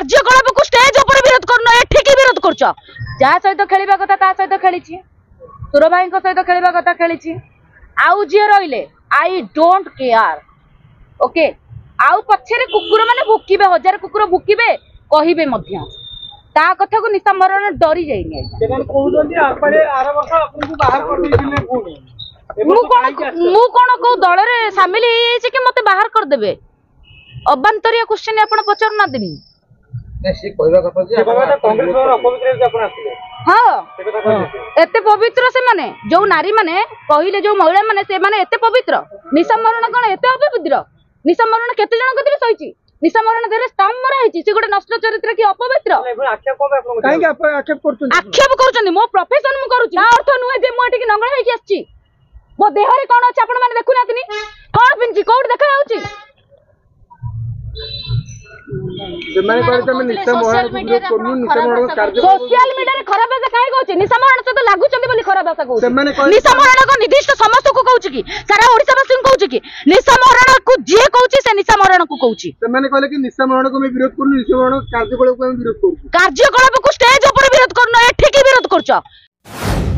कार्यकलाप को स्टेज ऊपर विरोध करना एठी की विरोध करछ जा सहित खेलिबा कथा ता सहित खेलिछि सुर भाई को सहित खेलिबा कथा खेलिछि आउ जे रहिले आई डोंट केयर ओके आउ पछरे कुकुर माने भुकिबे हजार कुकुर भुकिबे कहिबे मध्य ता कथा को निशा मरण डरी जाइनी सेमन कहउजंती आपले आर वर्ष आपन को बाहर कर दिले कोनी मु कोन को दल रे शामिल हे जे कि मते बाहर कर देबे अबांतरिया क्वेश्चन आपण पचार ना देनी नेसी कहबा कथा जे कांग्रेस वाला अपवित्र जे आपण आथिले हां से कथा कहले एते पवित्र से माने जो नारी माने कहिले जो महिला माने से माने एते पवित्र निशा मरण कोन एते अपवित्र निशा मरण केते जण कथिले सहिची निशा मरण देरे स्तंभ मरा हेची से गोटे नष्ट चरित्र की अपवित्र आक्षेप को आपण काहे कि आपण आक्षेप करछन आक्षेप करछन मो प्रोफेशन मु करूची ना अर्थ नुहे जे मो एठी नंगळ हेकी आछी मो देह रे कोन अछि आपण माने देखु नातनी कोन पिंची कोड देखा जाउची जमाने पर तमे निशा मोहन को विरोध करनु निशा मोहन कार्य सोशल मीडिया रे खराब भाषा काहे कहउची निशा मोहन से तो लागु चंदी बोली खराब भाषा कहउची जमाने निशा मोहन को निर्दिष्ट समस्त को कहउची की सारा ओडिसा वासी को कहउची की निशा मोहन को जे कहउची से निशा मोहन को कहउची जमाने कहले कि निशा मोहन को मैं विरोध करनु निशा मोहन कार्यकलाप को मैं विरोध करू कार्यकलाप को स्टेज ऊपर विरोध करनो एठी की विरोध करछ